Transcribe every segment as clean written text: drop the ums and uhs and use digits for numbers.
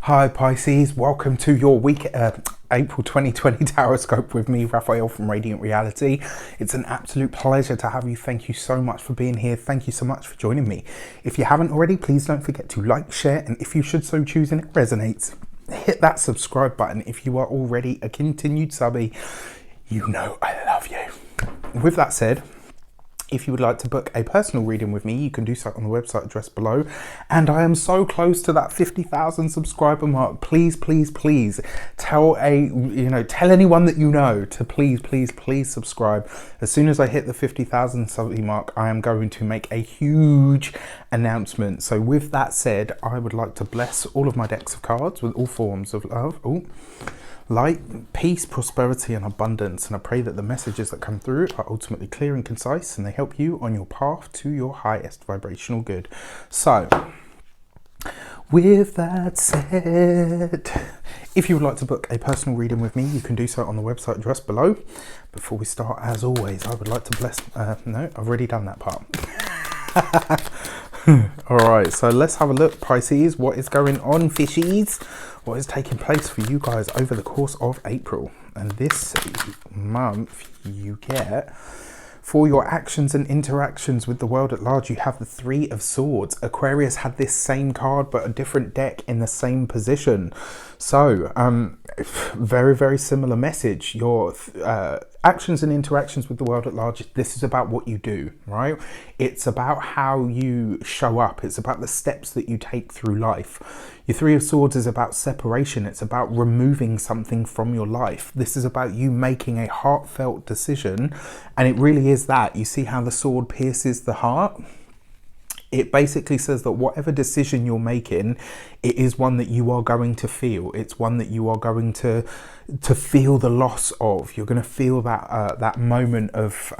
Hi Pisces, welcome to your week April 2020 Tarot Scope with me, Raphael from Radiant Reality. It's an absolute pleasure to have you. Thank you so much for being here. Thank you so much for joining me. If you haven't already, please don't forget to like, share, and if you should so choose and it resonates, hit that subscribe button. If you are already a continued subby, you know I love you. With that said, if you would like to book a personal reading with me, you can do so on the website address below. And I am so close to that 50,000 subscriber mark. Please, please, please tell anyone that you know to please subscribe. As soon as I hit the 50,000 sub mark, I am going to make a huge announcement. So with that said, I would like to bless all of my decks of cards with all forms of love. Light, peace, prosperity, and abundance. And I pray that the messages that come through are ultimately clear and concise and they help you on your path to your highest vibrational good. So, with that said, if you would like to book a personal reading with me, you can do so on the website address below. Before we start, as always, I would like to bless... no, I've already done that part. Alright, so let's have a look, Pisces. What is going on, fishies? What is taking place for you guys over the course of April? And this month you get, for your actions and interactions with the world at large, you have the Three of Swords. Aquarius had this same card but a different deck in the same position. So, very, very similar message. Your actions and interactions with the world at large, this is about what you do, right? It's about how you show up. It's about the steps that you take through life. Your Three of Swords is about separation. It's about removing something from your life. This is about you making a heartfelt decision. And it really is that. You see how the sword pierces the heart? It basically says that whatever decision you're making, it is one that you are going to feel. It's one that you are going to feel the loss of. You're going to feel that that moment of,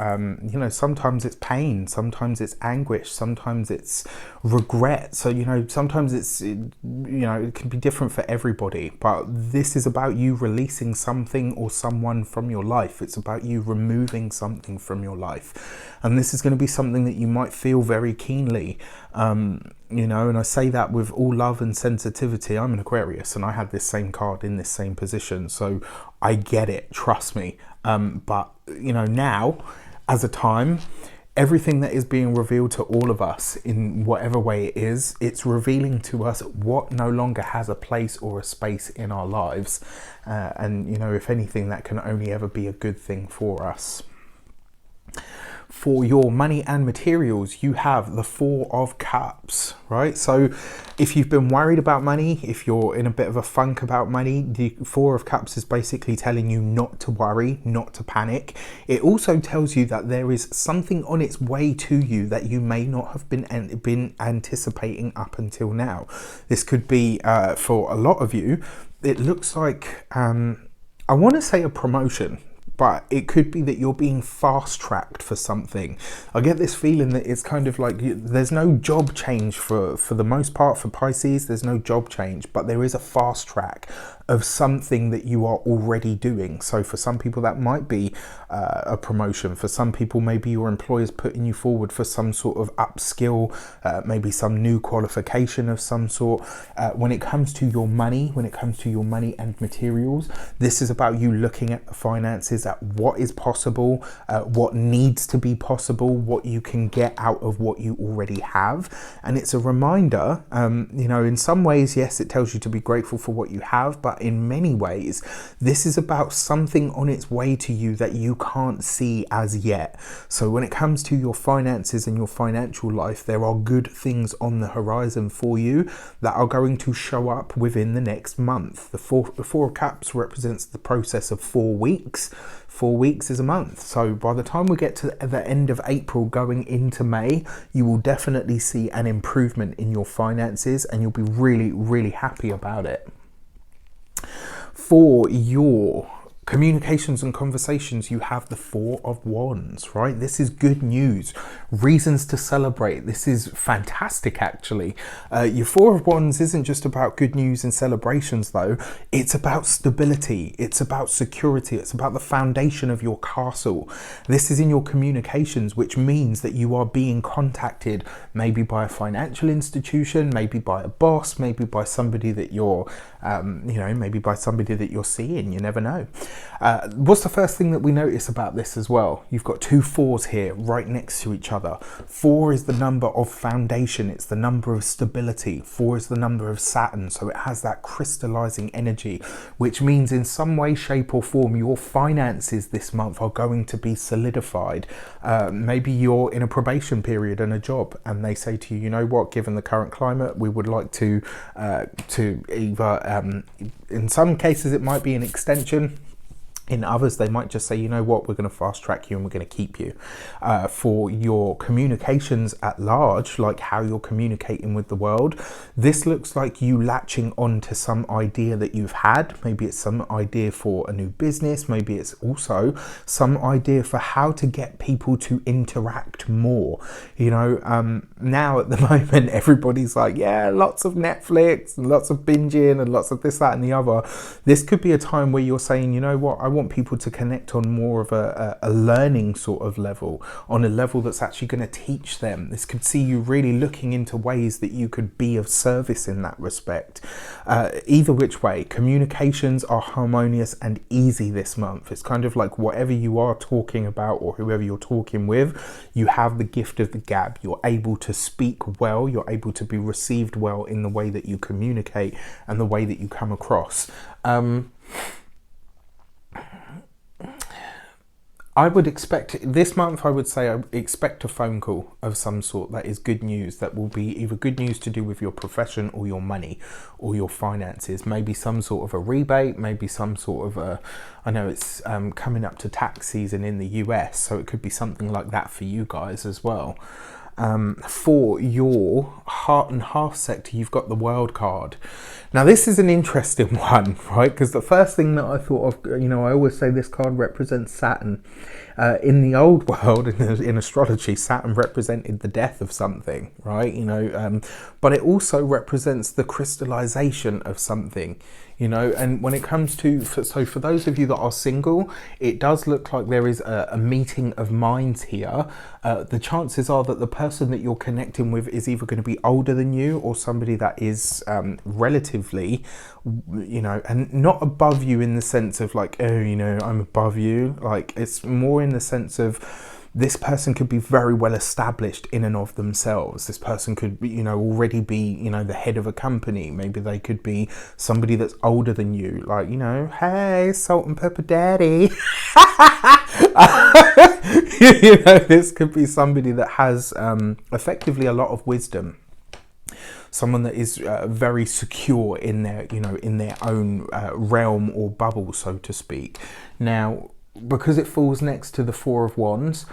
sometimes it's pain, sometimes it's anguish, sometimes it's regret. So, sometimes it's, it can be different for everybody. But this is about you releasing something or someone from your life. It's about you removing something from your life. And this is going to be something that you might feel very keenly. And I say that with all love and sensitivity. I'm an Aquarius and I had this same card in this same position. So I get it, trust me. But, now as a time, everything that is being revealed to all of us in whatever way it is, it's revealing to us what no longer has a place or a space in our lives. And, if anything, that can only ever be a good thing for us. For your money and materials, you have the Four of Cups, right? So if you've been worried about money, if you're in a bit of a funk about money, the Four of Cups is basically telling you not to worry, not to panic. It also tells you that there is something on its way to you that you may not have been anticipating up until now. This could be, for a lot of you, it looks like, I want to say a promotion. But it could be that you're being fast-tracked for something. I get this feeling that it's kind of like there's no job change for the most part for Pisces. There's no job change, but there is a fast track of something that you are already doing. So for some people that might be a promotion. For some people, maybe your employer's putting you forward for some sort of upskill, maybe some new qualification of some sort. When it comes to your money, and materials, this is about you looking at the finances, at what is possible, what needs to be possible, what you can get out of what you already have. And it's a reminder, in some ways, yes, it tells you to be grateful for what you have, but in many ways, this is about something on its way to you that you can't see as yet. So when it comes to your finances and your financial life, there are good things on the horizon for you that are going to show up within the next month. The Four of Cups represents the process of 4 weeks. 4 weeks is a month. So by the time we get to the end of April going into May, you will definitely see an improvement in your finances and you'll be really, really happy about it. For your Communications and conversations, you have the Four of Wands, right? This is good news, reasons to celebrate. This is fantastic, actually. Your Four of Wands isn't just about good news and celebrations, though. It's about stability. It's about security. It's about the foundation of your castle. This is in your communications, which means that you are being contacted maybe by a financial institution, maybe by a boss, maybe by somebody that you're, maybe by somebody that you're seeing. You never know. What's the first thing that we notice about this as well? You've got two fours here right next to each other. 4 is the number of foundation. It's the number of stability. 4 is the number of Saturn. So it has that crystallizing energy, which means in some way, shape or form, your finances this month are going to be solidified. Maybe you're in a probation period and a job, and they say to you, you know what, given the current climate, we would like to either, in some cases, it might be an extension. In others, they might just say, you know what, we're going to fast track you and we're going to keep you. For your communications at large, like how you're communicating with the world, this looks like you latching on to some idea that you've had. Maybe it's some idea for a new business. Maybe it's also some idea for how to get people to interact more. Now at the moment, everybody's like, yeah, lots of Netflix and lots of binging and lots of this, that and the other. This could be a time where you're saying, you know what, I want people to connect on more of a learning sort of level, on a level that's actually going to teach them. This could see you really looking into ways that you could be of service in that respect. Either which way, communications are harmonious and easy this month. It's kind of like whatever you are talking about or whoever you're talking with, you have the gift of the gab. You're able to speak well, you're able to be received well in the way that you communicate and the way that you come across. I would expect this month, I expect a phone call of some sort that is good news, that will be either good news to do with your profession or your money or your finances. Maybe some sort of a rebate, maybe some sort of I know it's coming up to tax season in the US, so it could be something like that for you guys as well. For your heart and half sector, you've got the World card. Now this is an interesting one, right? Because the first thing that I thought of, I always say this card represents Saturn. In the old world, in astrology, Saturn represented the death of something, right? But it also represents the crystallization of something. And when it comes to, so for those of you that are single, it does look like there is a meeting of minds here. The chances are that the person that you're connecting with is either going to be older than you or somebody that is relatively, and not above you in the sense of like, oh, I'm above you. Like, it's more in the sense of, this person could be very well established in and of themselves. This person could, already be, the head of a company. Maybe they could be somebody that's older than you. Like, hey, salt and pepper daddy. This could be somebody that has effectively a lot of wisdom. Someone that is very secure in their, in their own realm or bubble, so to speak. Now, because it falls next to the Four of Wands,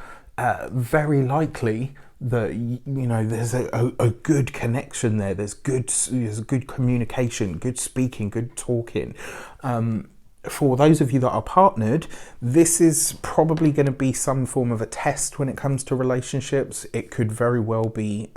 very likely that there's a good connection there. There's good communication, good speaking, good talking. For those of you that are partnered, this is probably going to be some form of a test when it comes to relationships. It could very well be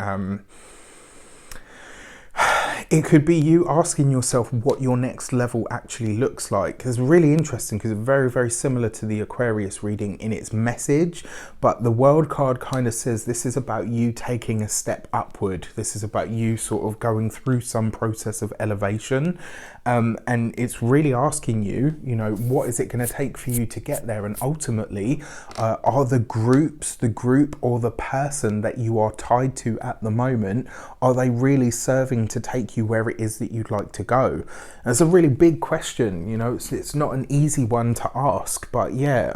it could be you asking yourself what your next level actually looks like. It's really interesting because it's very, very similar to the Aquarius reading in its message, but the World card kind of says this is about you taking a step upward. This is about you sort of going through some process of elevation, and it's really asking you, what is it going to take for you to get there? And ultimately, are the group or the person that you are tied to at the moment, are they really serving to take you where it is that you'd like to go? And it's a really big question, it's not an easy one to ask, but yeah,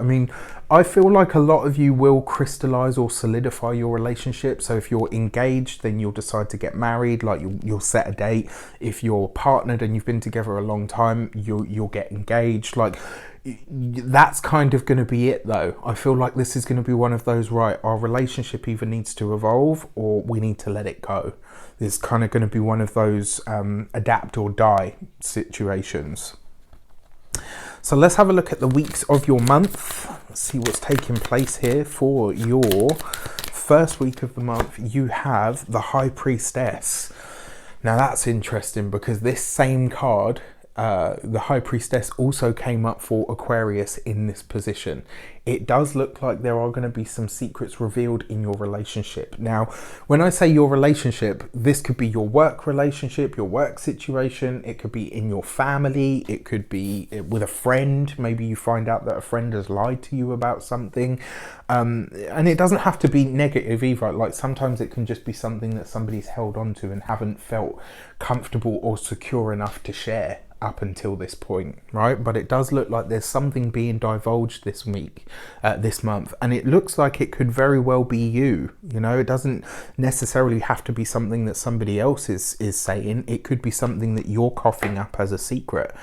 I feel like a lot of you will crystallize or solidify your relationship. So if you're engaged, then you'll decide to get married, like you'll set a date. If you're partnered and you've been together a long time, you'll get engaged. Like, that's kind of going to be it though. I feel like this is going to be one of those, right, our relationship either needs to evolve or we need to let it go. It's kind of going to be one of those adapt or die situations. So let's have a look at the weeks of your month. Let's see what's taking place here for your first week of the month. You have the High Priestess. Now that's interesting because this same card, the High Priestess, also came up for Aquarius in this position. It does look like there are going to be some secrets revealed in your relationship. Now, when I say your relationship, this could be your work relationship, your work situation. It could be in your family. It could be with a friend. Maybe you find out that a friend has lied to you about something. And it doesn't have to be negative either. Like sometimes it can just be something that somebody's held on to and haven't felt comfortable or secure enough to share up until this point, right? But it does look like there's something being divulged this week, this month, and it looks like it could very well be you. You know, it doesn't necessarily have to be something that somebody else is saying. It could be something that you're coughing up as a secret.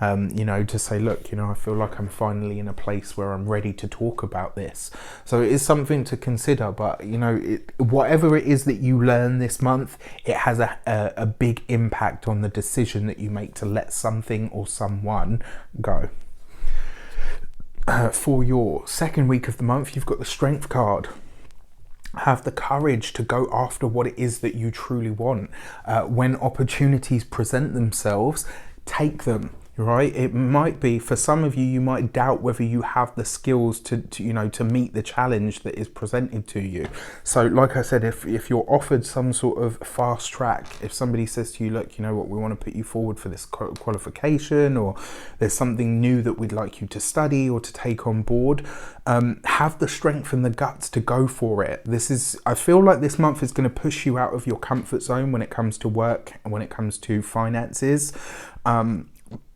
You know, to say, look, you know, I feel like I'm finally in a place where I'm ready to talk about this. So it is something to consider, but you know, whatever it is that you learn this month, it has a big impact on the decision that you make to let something or someone go. For your second week of the month, you've got the Strength card. Have the courage to go after what it is that you truly want. When opportunities present themselves, take them. Right, it might be for some of you, you might doubt whether you have the skills to you know, to meet the challenge that is presented to you. So like I said, if you're offered some sort of fast track, if somebody says to you, look, you know what, we want to put you forward for this qualification, or there's something new that we'd like you to study or to take on board, have the strength and the guts to go for it. I feel like this month is going to push you out of your comfort zone when it comes to work and when it comes to finances.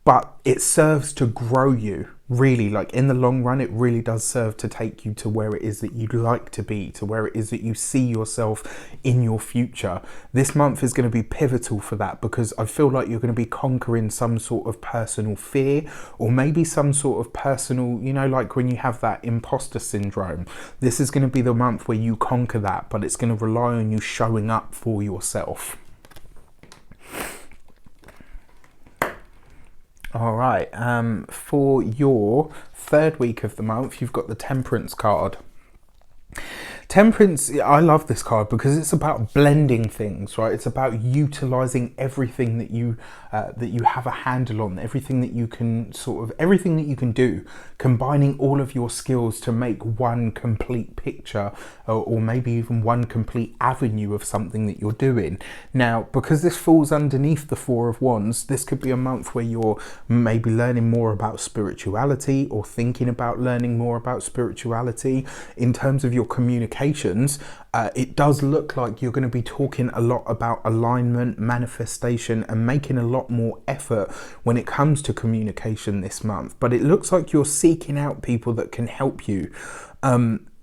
But it serves to grow you, really. Like in the long run, it really does serve to take you to where it is that you'd like to be, to where it is that you see yourself in your future. This month is going to be pivotal for that, because I feel like you're going to be conquering some sort of personal fear, or maybe some sort of personal, you know, like when you have that imposter syndrome. This is going to be the month where you conquer that, but it's going to rely on you showing up for yourself. All right, for your third week of the month, you've got the Temperance card. Temperance, I love this card because it's about blending things, right? It's about utilizing everything that you have a handle on, everything that you can everything that you can do, combining all of your skills to make one complete picture, or maybe even one complete avenue of something that you're doing. Now, because this falls underneath the Four of Wands, this could be a month where you're maybe learning more about spirituality, or thinking about learning more about spirituality. In terms of your communications, it does look like you're going to be talking a lot about alignment, manifestation, and making a lot more effort when it comes to communication this month. But it looks like you're seeking out people that can help you,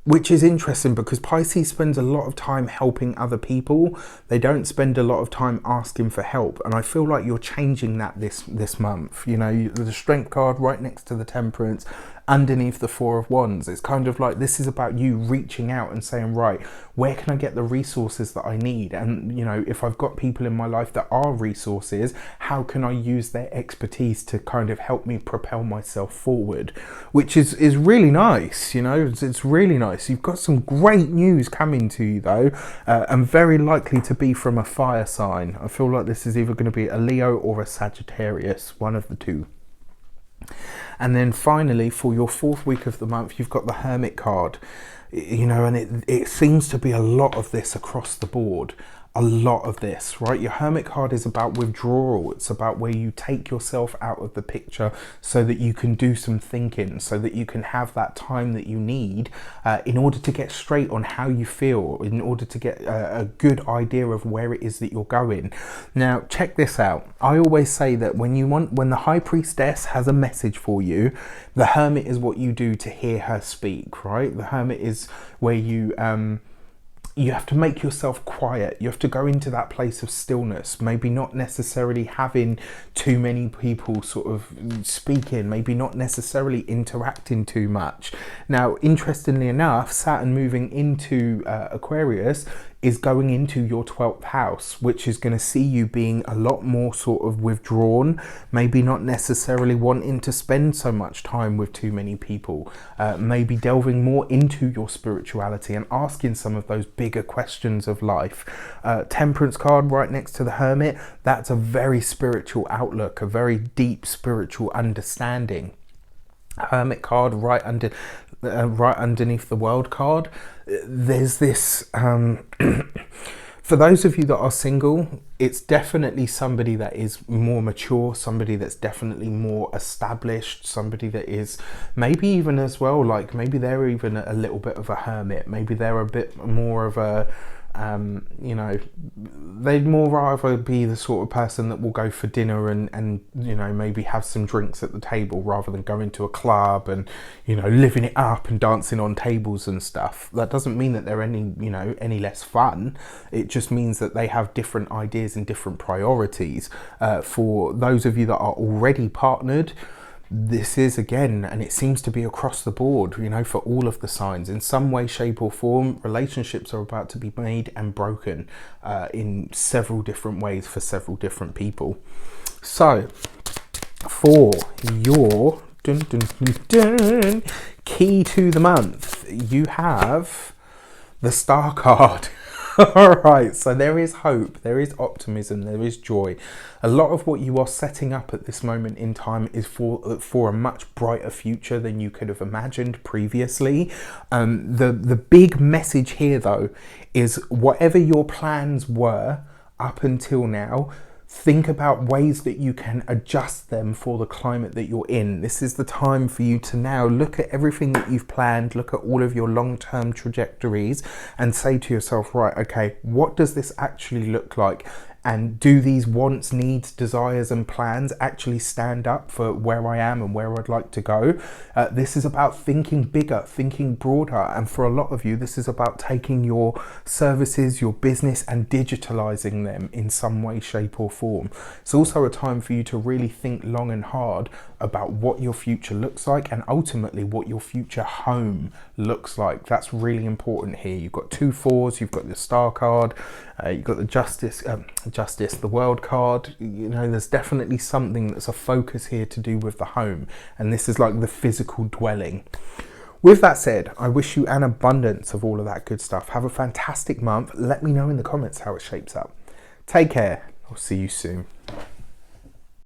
which is interesting because Pisces spends a lot of time helping other people. They don't spend a lot of time asking for help, and I feel like you're changing that this month. You know, the Strength card right next to the Temperance, underneath the Four of Wands. It's kind of like this is about you reaching out and saying, right, where can I get the resources that I need? And you know, if I've got people in my life that are resources, how can I use their expertise to kind of help me propel myself forward? Which is really nice, you know, it's really nice. You've got some great news coming to you though, and very likely to be from a fire sign. I feel like this is either going to be a Leo or a Sagittarius, one of the two. And then finally, for your fourth week of the month, you've got the Hermit card. You know, and it seems to be a lot of this across the board. A lot of this, right? Your Hermit card is about withdrawal. It's about where you take yourself out of the picture so that you can do some thinking, so that you can have that time that you need in order to get straight on how you feel, in order to get a good idea of where it is that you're going. Now, check this out. I always say that when the High Priestess has a message for you, the Hermit is what you do to hear her speak, right? The Hermit is where you have to make yourself quiet. You have to go into that place of stillness, maybe not necessarily having too many people sort of speaking, maybe not necessarily interacting too much. Now, interestingly enough, Saturn moving into Aquarius is going into your 12th house, which is going to see you being a lot more sort of withdrawn, maybe not necessarily wanting to spend so much time with too many people, maybe delving more into your spirituality and asking some of those bigger questions of life. Temperance card right next to the Hermit, that's a very spiritual outlook, a very deep spiritual understanding. Hermit card right underneath the World card. There's this for those of you that are single, it's definitely somebody that is more mature, somebody that's definitely more established, somebody that is maybe even as well, like maybe they're even a little bit of a hermit, maybe they're a bit more of a you know, they'd more rather be the sort of person that will go for dinner and you know, maybe have some drinks at the table rather than going to a club and, you know, living it up and dancing on tables and stuff. That doesn't mean that they're any, you know, any less fun. It just means that they have different ideas and different priorities. For those of you that are already partnered, this is again, and it seems to be across the board, you know, for all of the signs, in some way, shape or form, relationships are about to be made and broken in several different ways for several different people. So for your key to the month, you have the Star card. All right, so there is hope, there is optimism, there is joy. A lot of what you are setting up at this moment in time is for a much brighter future than you could have imagined previously. The big message here, though, is whatever your plans were up until now, think about ways that you can adjust them for the climate that you're in. This is the time for you to now look at everything that you've planned, look at all of your long-term trajectories and say to yourself, right, okay, what does this actually look like? And do these wants, needs, desires and plans actually stand up for where I am and where I'd like to go? This is about thinking bigger, thinking broader. And for a lot of you, this is about taking your services, your business and digitalizing them in some way, shape or form. It's also a time for you to really think long and hard about what your future looks like and ultimately what your future home looks like. That's really important here. You've got 2 4s, you've got the Star card, you've got the Justice, the World card. You know, there's definitely something that's a focus here to do with the home, and this is like the physical dwelling. With that said, I wish you an abundance of all of that good stuff. Have a fantastic month. Let me know in the comments how it shapes up. Take care. I'll see you soon.